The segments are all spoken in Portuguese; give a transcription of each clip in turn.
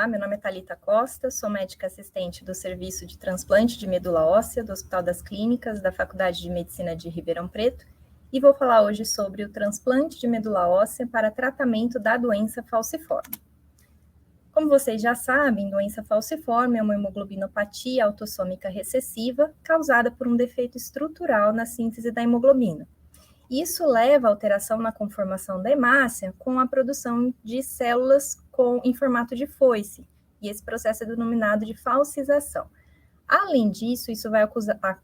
Olá, meu nome é Thalita Costa, sou médica assistente do Serviço de Transplante de Medula Óssea do Hospital das Clínicas da Faculdade de Medicina de Ribeirão Preto e vou falar hoje sobre o transplante de medula óssea para tratamento da doença falciforme. Como vocês já sabem, doença falciforme é uma hemoglobinopatia autossômica recessiva causada por um defeito estrutural na síntese da hemoglobina. Isso leva à alteração na conformação da hemácia com a produção de células em formato de foice, e esse processo é denominado de falcização. Além disso, isso vai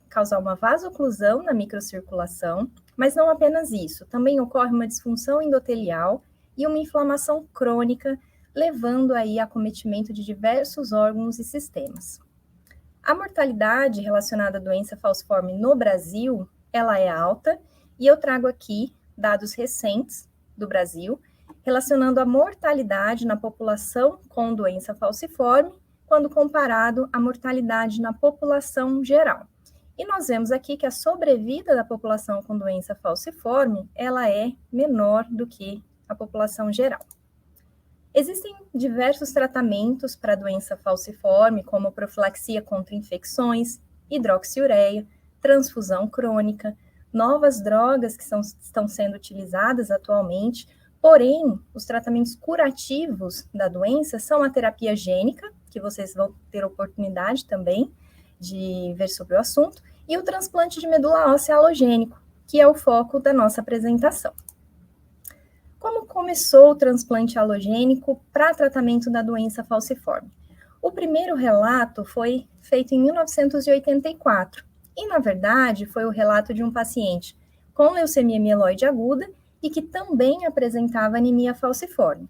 causar uma vasoclusão na microcirculação, mas não apenas isso, também ocorre uma disfunção endotelial e uma inflamação crônica, levando aí a acometimento de diversos órgãos e sistemas. A mortalidade relacionada à doença falciforme no Brasil, ela é alta, e eu trago aqui dados recentes do Brasil, relacionando a mortalidade na população com doença falciforme, quando comparado à mortalidade na população geral. E nós vemos aqui que a sobrevida da população com doença falciforme, ela é menor do que a população geral. Existem diversos tratamentos para a doença falciforme, como profilaxia contra infecções, hidroxiureia, transfusão crônica, novas drogas que estão sendo utilizadas atualmente, porém, os tratamentos curativos da doença são a terapia gênica, que vocês vão ter oportunidade também de ver sobre o assunto, e o transplante de medula óssea halogênico, que é o foco da nossa apresentação. Como começou o transplante halogênico para tratamento da doença falciforme? O primeiro relato foi feito em 1984, e, na verdade, foi o relato de um paciente com leucemia mieloide aguda e que também apresentava anemia falciforme.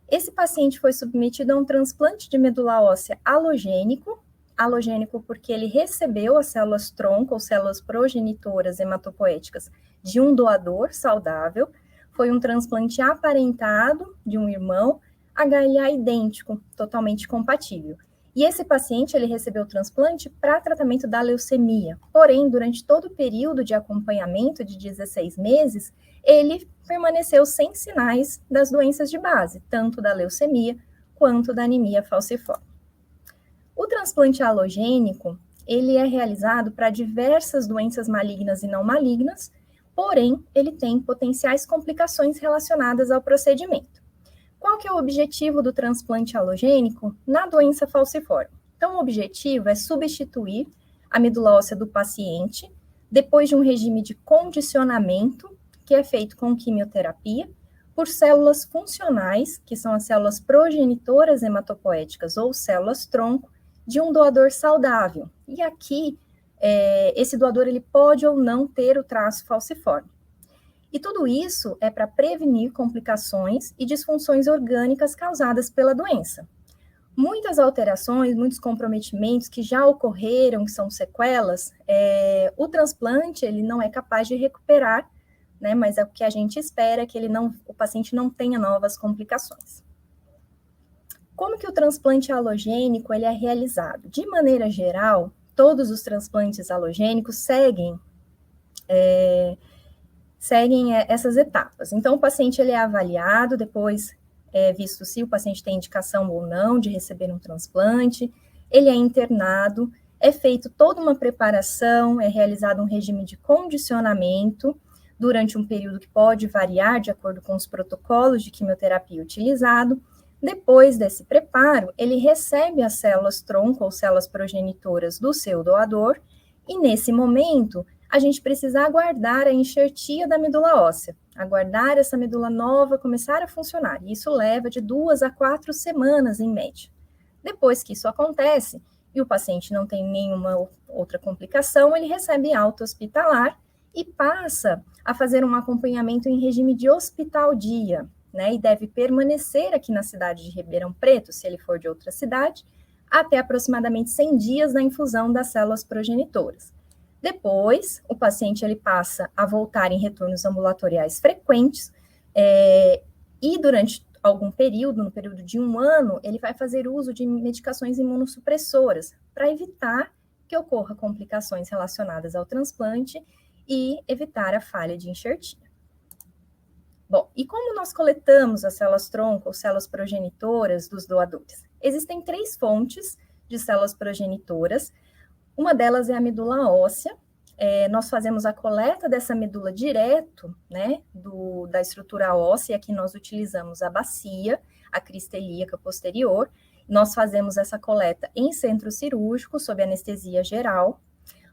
Esse paciente foi submetido a um transplante de medula óssea halogênico porque ele recebeu as células tronco ou células progenitoras hematopoéticas de um doador saudável. Foi um transplante aparentado de um irmão, HLA idêntico, totalmente compatível. E esse paciente, ele recebeu o transplante para tratamento da leucemia. Porém, durante todo o período de acompanhamento de 16 meses, ele permaneceu sem sinais das doenças de base, tanto da leucemia quanto da anemia falciforme. O transplante halogênico, ele é realizado para diversas doenças malignas e não malignas, porém, ele tem potenciais complicações relacionadas ao procedimento. Qual que é o objetivo do transplante halogênico na doença falciforme? Então, o objetivo é substituir a medula óssea do paciente depois de um regime de condicionamento, que é feito com quimioterapia, por células funcionais, que são as células progenitoras hematopoéticas ou células tronco, de um doador saudável. E aqui, esse doador ele pode ou não ter o traço falciforme. E tudo isso é para prevenir complicações e disfunções orgânicas causadas pela doença. Muitas alterações, muitos comprometimentos que já ocorreram, que são sequelas, o transplante ele não é capaz de recuperar, né, mas é o que a gente espera é que o paciente não tenha novas complicações. Como que o transplante halogênico ele é realizado? De maneira geral, todos os transplantes halogênicos seguem essas etapas. Então, o paciente ele é avaliado, depois é visto se o paciente tem indicação ou não de receber um transplante, ele é internado, é feito toda uma preparação, é realizado um regime de condicionamento durante um período que pode variar de acordo com os protocolos de quimioterapia utilizado. Depois desse preparo, ele recebe as células tronco ou células progenitoras do seu doador, e nesse momento, a gente precisa aguardar a enxertia da medula óssea, aguardar essa medula nova começar a funcionar, e isso leva de 2 a 4 semanas em média. Depois que isso acontece, e o paciente não tem nenhuma outra complicação, ele recebe alta hospitalar e passa a fazer um acompanhamento em regime de hospital-dia, né, e deve permanecer aqui na cidade de Ribeirão Preto, se ele for de outra cidade, até aproximadamente 100 dias da infusão das células progenitoras. Depois, o paciente ele passa a voltar em retornos ambulatoriais frequentes, e durante algum período, no período de 1 ano, ele vai fazer uso de medicações imunossupressoras para evitar que ocorra complicações relacionadas ao transplante e evitar a falha de enxertia. Bom, e como nós coletamos as células-tronco ou células progenitoras dos doadores? Existem 3 fontes de células progenitoras. Uma delas é a medula óssea. Nós fazemos a coleta dessa medula direto, né, da estrutura óssea. Aqui nós utilizamos a bacia, a crista ilíaca posterior. Nós fazemos essa coleta em centro cirúrgico, sob anestesia geral.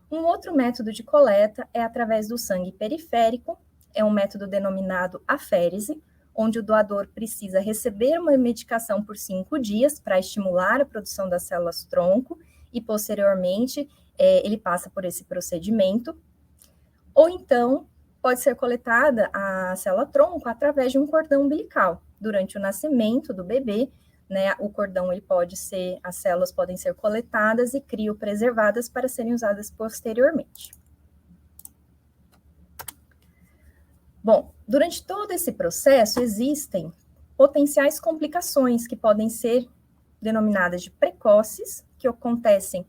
Um outro método de coleta é através do sangue periférico, é um método denominado aférese, onde o doador precisa receber uma medicação por 5 dias para estimular a produção das células-tronco e, posteriormente, ele passa por esse procedimento. Ou então, pode ser coletada a célula-tronco através de um cordão umbilical. Durante o nascimento do bebê, né, o cordão, as células podem ser coletadas e criopreservadas para serem usadas posteriormente. Bom, durante todo esse processo existem potenciais complicações que podem ser denominadas de precoces, que acontecem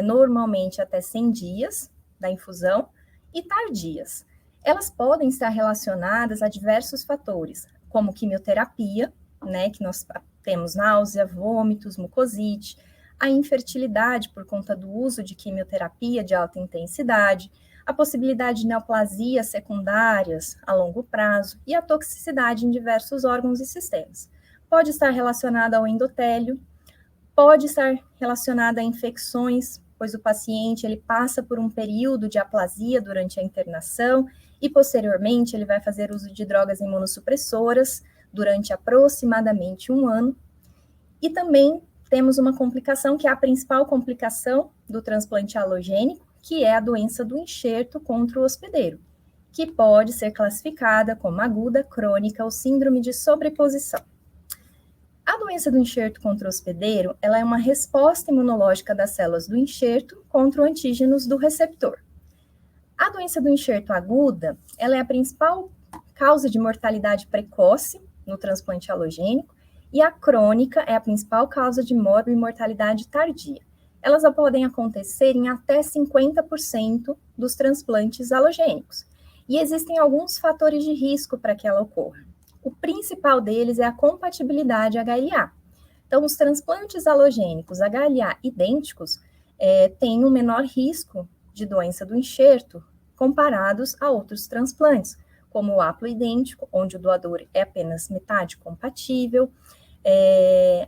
normalmente até 100 dias da infusão, e tardias. Elas podem estar relacionadas a diversos fatores, como quimioterapia, né, que nós temos náusea, vômitos, mucosite, a infertilidade por conta do uso de quimioterapia de alta intensidade, a possibilidade de neoplasias secundárias a longo prazo e a toxicidade em diversos órgãos e sistemas. Pode estar relacionada ao endotélio, pode estar relacionada a infecções, pois o paciente ele passa por um período de aplasia durante a internação e posteriormente ele vai fazer uso de drogas imunossupressoras durante aproximadamente 1 ano. E também temos uma complicação que é a principal complicação do transplante alogênico, que é a doença do enxerto contra o hospedeiro, que pode ser classificada como aguda, crônica ou síndrome de sobreposição. A doença do enxerto contra o hospedeiro, ela é uma resposta imunológica das células do enxerto contra os antígenos do receptor. A doença do enxerto aguda, ela é a principal causa de mortalidade precoce no transplante alogênico, e a crônica é a principal causa de mortalidade tardia. Elas podem acontecer em até 50% dos transplantes alogênicos. E existem alguns fatores de risco para que ela ocorra. O principal deles é a compatibilidade HLA. Então, os transplantes alogênicos HLA idênticos têm um menor risco de doença do enxerto comparados a outros transplantes, como o haploidêntico, onde o doador é apenas metade compatível.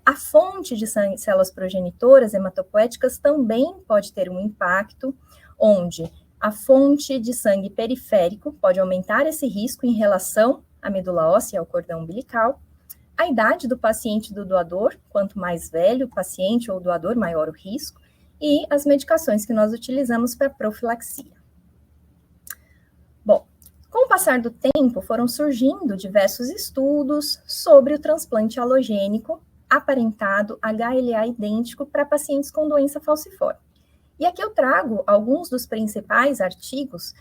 A fonte de células progenitoras hematopoéticas também pode ter um impacto, onde a fonte de sangue periférico pode aumentar esse risco em relação à medula óssea, ao cordão umbilical. A idade do paciente e do doador, quanto mais velho o paciente ou o doador, maior o risco, e as medicações que nós utilizamos para profilaxia. Bom, com o passar do tempo, foram surgindo diversos estudos sobre o transplante alogênico aparentado HLA idêntico para pacientes com doença falciforme. E aqui eu trago alguns dos principais artigos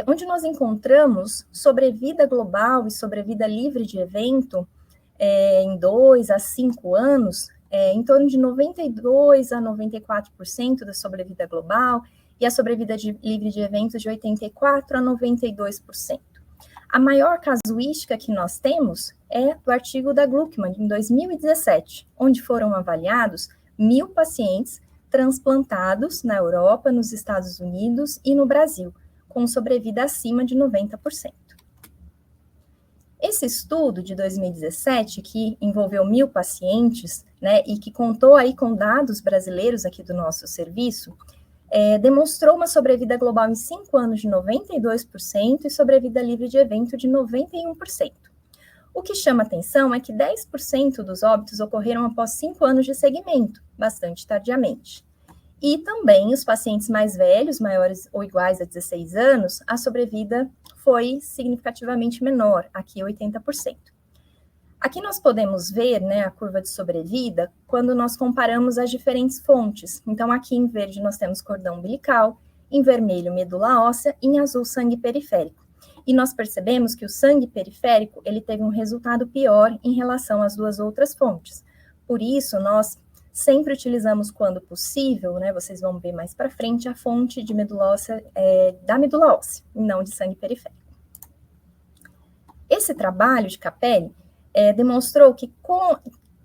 onde nós encontramos sobrevida global e sobrevida livre de evento em 2 a 5 anos, em torno de 92% a 94% da sobrevida global, e a sobrevida livre de eventos de 84% a 92%. A maior casuística que nós temos é do artigo da Gluckman, em 2017, onde foram avaliados 1.000 pacientes transplantados na Europa, nos Estados Unidos e no Brasil, com sobrevida acima de 90%. Esse estudo de 2017, que envolveu 1.000 pacientes, né, e que contou aí com dados brasileiros aqui do nosso serviço, demonstrou uma sobrevida global em 5 anos de 92% e sobrevida livre de evento de 91%. O que chama atenção é que 10% dos óbitos ocorreram após 5 anos de segmento, bastante tardiamente. E também os pacientes mais velhos, maiores ou iguais a 16 anos, a sobrevida foi significativamente menor, aqui 80%. Aqui nós podemos ver, né, a curva de sobrevida quando nós comparamos as diferentes fontes. Então, aqui em verde nós temos cordão umbilical, em vermelho medula óssea e em azul sangue periférico. E nós percebemos que o sangue periférico ele teve um resultado pior em relação às duas outras fontes. Por isso, nós sempre utilizamos, quando possível, né, vocês vão ver mais para frente, a fonte de medula óssea, da medula óssea, e não de sangue periférico. Esse trabalho de Capelli demonstrou que,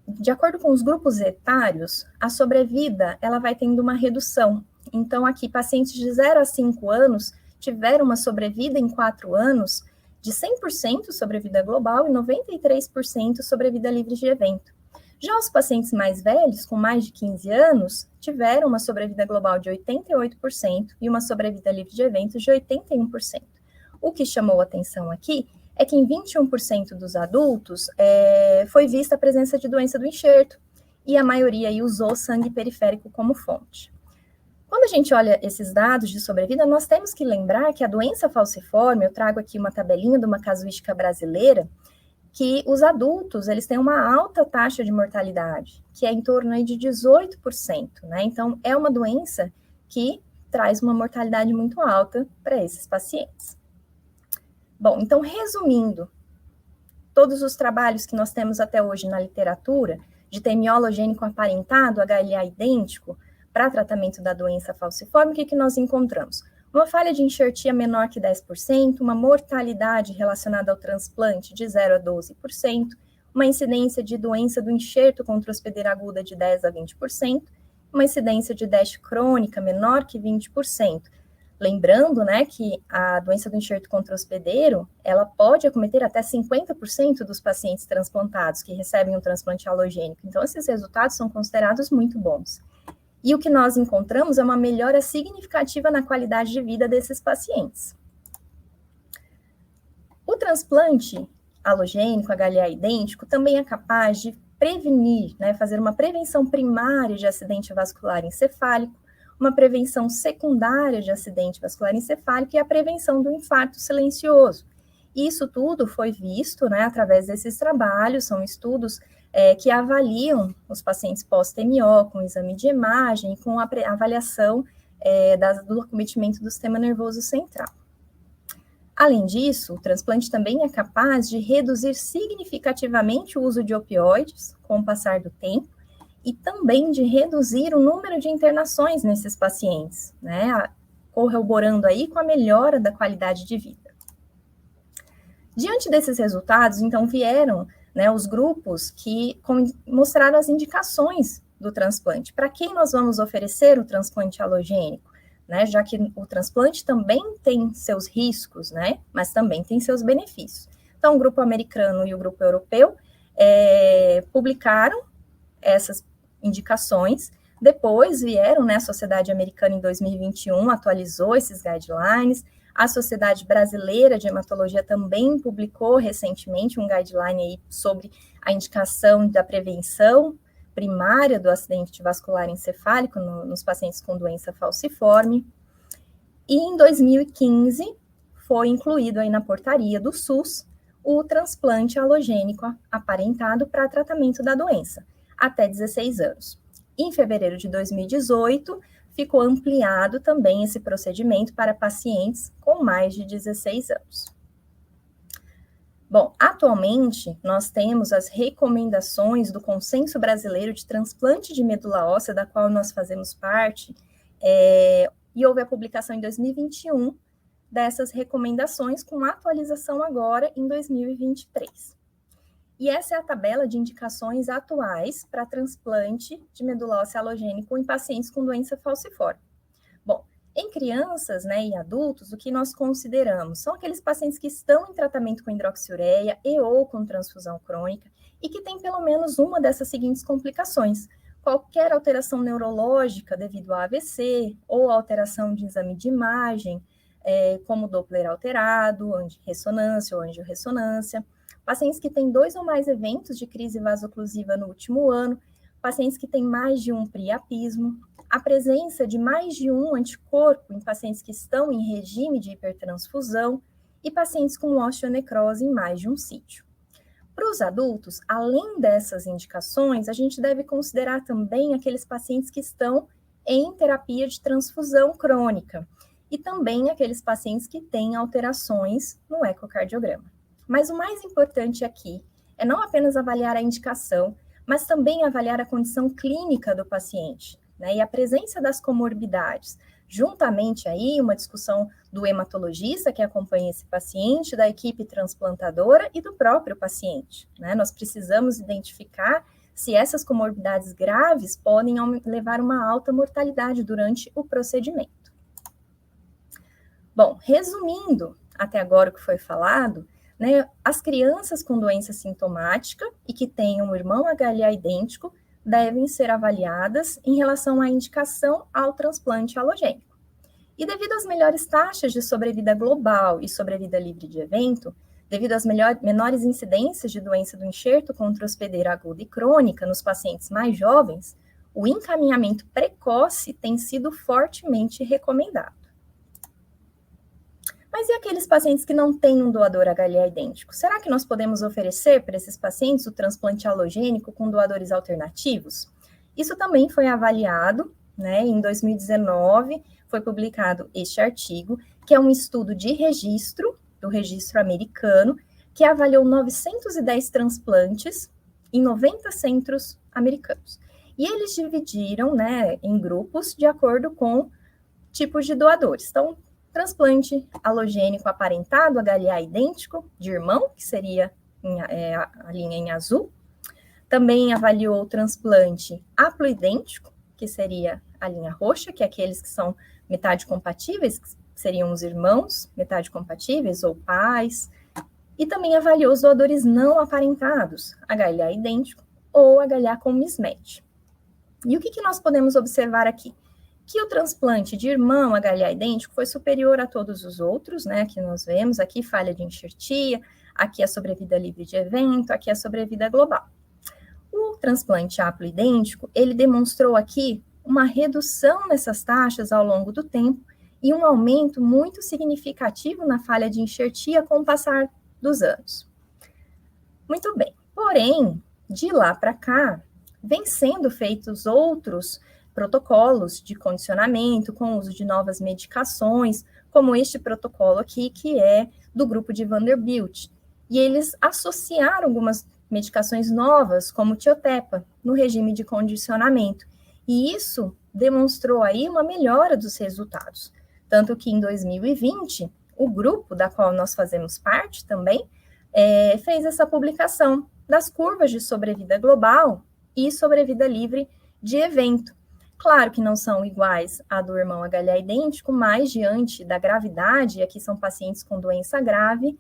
de acordo com os grupos etários, a sobrevida ela vai tendo uma redução. Então, aqui, pacientes de 0 a 5 anos tiveram uma sobrevida em 4 anos de 100% sobrevida global e 93% sobrevida livre de evento. Já os pacientes mais velhos, com mais de 15 anos, tiveram uma sobrevida global de 88% e uma sobrevida livre de eventos de 81%. O que chamou atenção aqui é que em 21% dos adultos foi vista a presença de doença do enxerto, e a maioria aí usou sangue periférico como fonte. Quando a gente olha esses dados de sobrevida, nós temos que lembrar que a doença falciforme, eu trago aqui uma tabelinha de uma casuística brasileira, que os adultos, eles têm uma alta taxa de mortalidade, que é em torno aí de 18%, né? Então, é uma doença que traz uma mortalidade muito alta para esses pacientes. Bom, então, resumindo, todos os trabalhos que nós temos até hoje na literatura, de TMO halogênico aparentado, HLA idêntico, para tratamento da doença falciforme, o que nós encontramos? Uma falha de enxertia menor que 10%, uma mortalidade relacionada ao transplante de 0 a 12%, uma incidência de doença do enxerto contra hospedeira aguda de 10 a 20%, uma incidência de DASH crônica menor que 20%. Lembrando, né, que a doença do enxerto contra hospedeiro, ela pode acometer até 50% dos pacientes transplantados que recebem um transplante halogênico. Então, esses resultados são considerados muito bons. E o que nós encontramos é uma melhora significativa na qualidade de vida desses pacientes. O transplante halogênico, HLA idêntico, também é capaz de prevenir, né, fazer uma prevenção primária de acidente vascular encefálico, uma prevenção secundária de acidente vascular encefálico e a prevenção do infarto silencioso. Isso tudo foi visto, né, através desses trabalhos, são estudos que avaliam os pacientes pós-TMO, com exame de imagem, com a avaliação do acometimento do sistema nervoso central. Além disso, o transplante também é capaz de reduzir significativamente o uso de opioides com o passar do tempo e também de reduzir o número de internações nesses pacientes, né, corroborando aí com a melhora da qualidade de vida. Diante desses resultados, então, vieram, né, os grupos que mostraram as indicações do transplante. Para quem nós vamos oferecer o transplante halogênico? Né, já que o transplante também tem seus riscos, né, mas também tem seus benefícios. Então, o grupo americano e o grupo europeu publicaram essas indicações, depois vieram, né, a Sociedade Americana em 2021 atualizou esses guidelines, a Sociedade Brasileira de Hematologia também publicou recentemente um guideline aí sobre a indicação da prevenção primária do acidente vascular encefálico nos pacientes com doença falciforme. E em 2015 foi incluído aí na portaria do SUS o transplante halogênico aparentado para tratamento da doença, até 16 anos. Em fevereiro de 2018, ficou ampliado também esse procedimento para pacientes com mais de 16 anos. Bom, atualmente, nós temos as recomendações do Consenso Brasileiro de Transplante de Medula Óssea, da qual nós fazemos parte, e houve a publicação em 2021 dessas recomendações, com atualização agora em 2023. E essa é a tabela de indicações atuais para transplante de medula óssea halogênico em pacientes com doença falciforme. Bom, em crianças, né, e adultos, o que nós consideramos são aqueles pacientes que estão em tratamento com hidroxiureia e ou com transfusão crônica e que têm pelo menos uma dessas seguintes complicações: qualquer alteração neurológica devido a AVC ou alteração de exame de imagem, como Doppler alterado, ressonância ou angiorressonância, pacientes que têm 2 ou mais eventos de crise vasoclusiva no último ano, pacientes que têm mais de um priapismo, a presença de mais de um anticorpo em pacientes que estão em regime de hipertransfusão e pacientes com osteonecrose em mais de um sítio. Para os adultos, além dessas indicações, a gente deve considerar também aqueles pacientes que estão em terapia de transfusão crônica e também aqueles pacientes que têm alterações no ecocardiograma. Mas o mais importante aqui é não apenas avaliar a indicação, mas também avaliar a condição clínica do paciente, né, e a presença das comorbidades, juntamente aí uma discussão do hematologista que acompanha esse paciente, da equipe transplantadora e do próprio paciente, né? Nós precisamos identificar se essas comorbidades graves podem levar a uma alta mortalidade durante o procedimento. Bom, resumindo até agora o que foi falado, né, as crianças com doença sintomática e que têm um irmão HLA idêntico devem ser avaliadas em relação à indicação ao transplante alogênico. E devido às melhores taxas de sobrevida global e sobrevida livre de evento, devido às menores incidências de doença do enxerto contra hospedeira aguda e crônica nos pacientes mais jovens, o encaminhamento precoce tem sido fortemente recomendado. Mas e aqueles pacientes que não têm um doador HLA idêntico? Será que nós podemos oferecer para esses pacientes o transplante alogênico com doadores alternativos? Isso também foi avaliado, né? Em 2019 foi publicado este artigo, que é um estudo de registro, do registro americano, que avaliou 910 transplantes em 90 centros americanos. E eles dividiram, né, em grupos de acordo com tipos de doadores. Então, transplante alogênico aparentado, HLA idêntico, de irmão, que seria a linha em azul. Também avaliou o transplante haploidêntico, que seria a linha roxa, que é aqueles que são metade compatíveis, que seriam os irmãos, metade compatíveis, ou pais. E também avaliou os doadores não aparentados, HLA idêntico ou HLA com mismatch. E o que nós podemos observar aqui? Que o transplante de irmão HLA idêntico foi superior a todos os outros, né, que nós vemos, aqui falha de enxertia, aqui a sobrevida livre de evento, aqui a sobrevida global. O transplante haploidêntico, ele demonstrou aqui uma redução nessas taxas ao longo do tempo e um aumento muito significativo na falha de enxertia com o passar dos anos. Muito bem, porém, de lá para cá, vem sendo feitos outros protocolos de condicionamento com o uso de novas medicações, como este protocolo aqui, que é do grupo de Vanderbilt. E eles associaram algumas medicações novas, como tiotepa, no regime de condicionamento. E isso demonstrou aí uma melhora dos resultados. Tanto que em 2020, o grupo da qual nós fazemos parte também, fez essa publicação das curvas de sobrevida global e sobrevida livre de evento. Claro que não são iguais à do irmão HLA idêntico, mas diante da gravidade, aqui são pacientes com doença grave,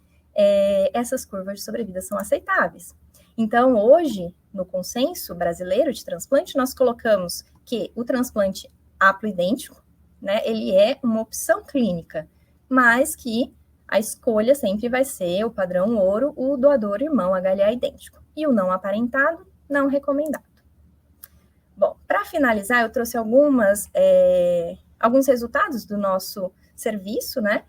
essas curvas de sobrevida são aceitáveis. Então, hoje, no consenso brasileiro de transplante, nós colocamos que o transplante haploidêntico, né, ele é uma opção clínica, mas que a escolha sempre vai ser o padrão ouro, o doador irmão HLA idêntico, e o não aparentado, não recomendado. Bom, para finalizar, eu trouxe alguns resultados do nosso serviço, né?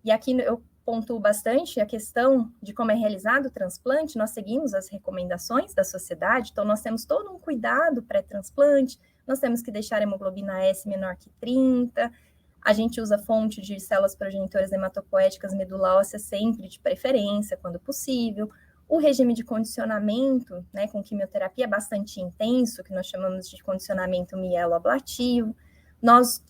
E aqui eu pontuo bastante a questão de como é realizado o transplante. Nós seguimos as recomendações da sociedade, então nós temos todo um cuidado pré-transplante, nós temos que deixar a hemoglobina S menor que 30, a gente usa fonte de células progenitoras hematopoéticas medula óssea sempre de preferência, quando possível. O regime de condicionamento, né, com quimioterapia é bastante intenso, que nós chamamos de condicionamento mieloablativo. Nós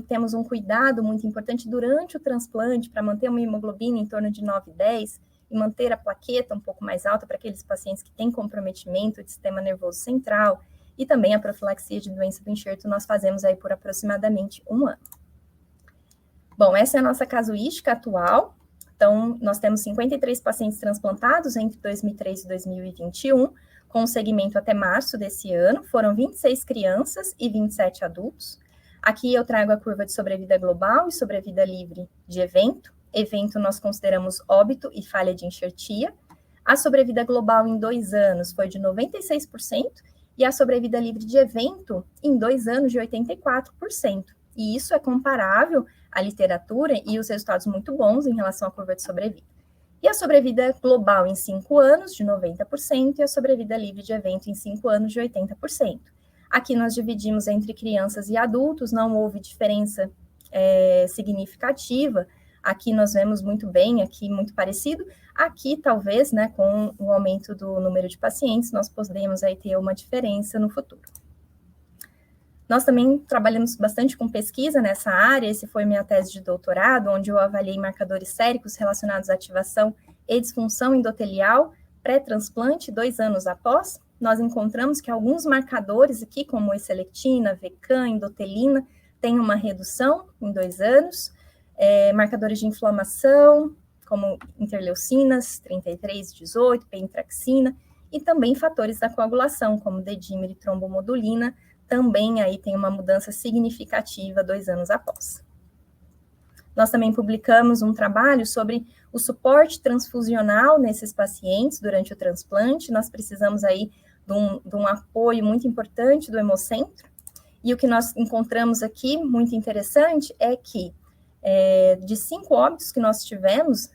temos um cuidado muito importante durante o transplante para manter uma hemoglobina em torno de 9,10 e manter a plaqueta um pouco mais alta para aqueles pacientes que têm comprometimento de sistema nervoso central, e também a profilaxia de doença do enxerto nós fazemos aí por aproximadamente 1 ano. Bom, essa é a nossa casuística atual. Então, nós temos 53 pacientes transplantados entre 2003 e 2021, com segmento até março desse ano. Foram 26 crianças e 27 adultos. Aqui eu trago a curva de sobrevida global e sobrevida livre de evento. Evento nós consideramos óbito e falha de enxertia. A sobrevida global em 2 anos foi de 96% e a sobrevida livre de evento em 2 anos de 84%. E isso é comparável à literatura e os resultados muito bons em relação à curva de sobrevida. E a sobrevida global em 5 anos, de 90%, e a sobrevida livre de evento em 5 anos, de 80%. Aqui nós dividimos entre crianças e adultos, não houve diferença significativa. Aqui nós vemos muito bem, aqui muito parecido. Aqui, talvez, né, com o aumento do número de pacientes, nós podemos aí ter uma diferença no futuro. Nós também trabalhamos bastante com pesquisa nessa área, esse foi minha tese de doutorado, onde eu avaliei marcadores séricos relacionados à ativação e disfunção endotelial pré-transplante 2 anos após. Nós encontramos que alguns marcadores aqui, como E-selectina, VCAM, endotelina, têm uma redução em 2 anos, marcadores de inflamação, como interleucinas, 33, 18, pentraxina, e também fatores da coagulação, como dedímero e trombomodulina, também aí tem uma mudança significativa 2 anos após. Nós também publicamos um trabalho sobre o suporte transfusional nesses pacientes durante o transplante. Nós precisamos aí de um apoio muito importante do hemocentro. E o que nós encontramos aqui, muito interessante, é que de 5 óbitos que nós tivemos,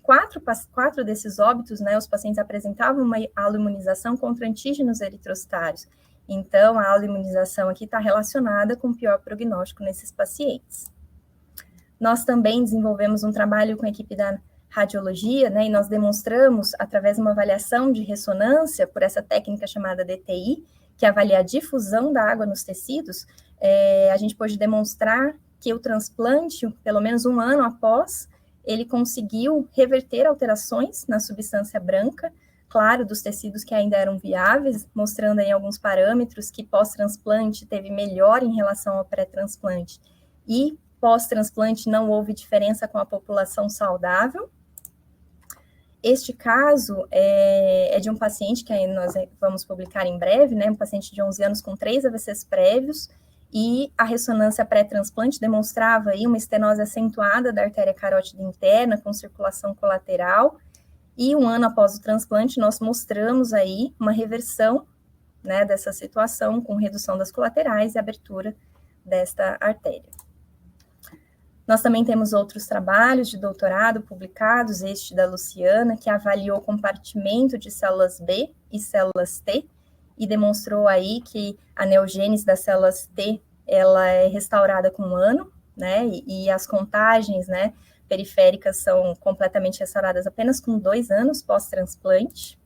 4 desses óbitos, né, os pacientes apresentavam uma aloimunização contra antígenos eritrocitários. Então, a aloimunização aqui está relacionada com o pior prognóstico nesses pacientes. Nós também desenvolvemos um trabalho com a equipe da radiologia, né, e nós demonstramos, através de uma avaliação de ressonância, por essa técnica chamada DTI, que avalia a difusão da água nos tecidos, a gente pôde demonstrar que o transplante, pelo menos 1 ano após, ele conseguiu reverter alterações na substância branca, claro, dos tecidos que ainda eram viáveis, mostrando aí alguns parâmetros que pós-transplante teve melhor em relação ao pré-transplante. E pós-transplante não houve diferença com a população saudável. Este caso é de um paciente que nós vamos publicar em breve, né, um paciente de 11 anos com 3 AVCs prévios, e a ressonância pré-transplante demonstrava aí uma estenose acentuada da artéria carótida interna com circulação colateral, e 1 ano após o transplante, nós mostramos aí uma reversão, né, dessa situação, com redução das colaterais e abertura desta artéria. Nós também temos outros trabalhos de doutorado publicados, este da Luciana, que avaliou o compartimento de células B e células T, e demonstrou aí que a neogênese das células T, ela é restaurada com 1 ano, né, e as contagens, né, periféricas são completamente restauradas apenas com 2 anos pós-transplante.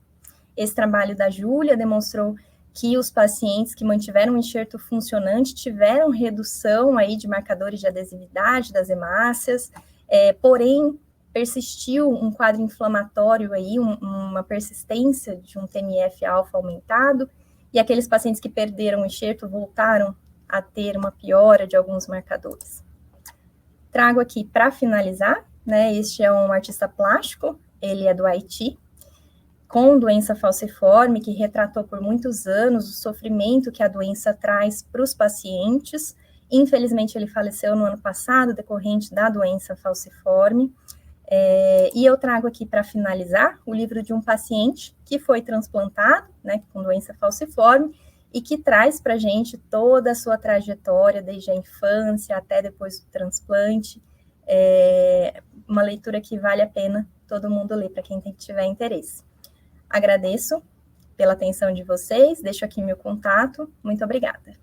Esse trabalho da Júlia demonstrou que os pacientes que mantiveram o enxerto funcionante tiveram redução aí de marcadores de adesividade das hemácias, porém persistiu um quadro inflamatório aí, uma persistência de um TNF-alfa aumentado, e aqueles pacientes que perderam o enxerto voltaram a ter uma piora de alguns marcadores. Trago aqui para finalizar, né, este é um artista plástico, ele é do Haiti, com doença falciforme, que retratou por muitos anos o sofrimento que a doença traz para os pacientes. Infelizmente, ele faleceu no ano passado, decorrente da doença falciforme. E eu trago aqui para finalizar o livro de um paciente que foi transplantado, né, com doença falciforme, e que traz para a gente toda a sua trajetória, desde a infância até depois do transplante. Uma leitura que vale a pena todo mundo ler, para quem tiver interesse. Agradeço pela atenção de vocês, deixo aqui meu contato, muito obrigada.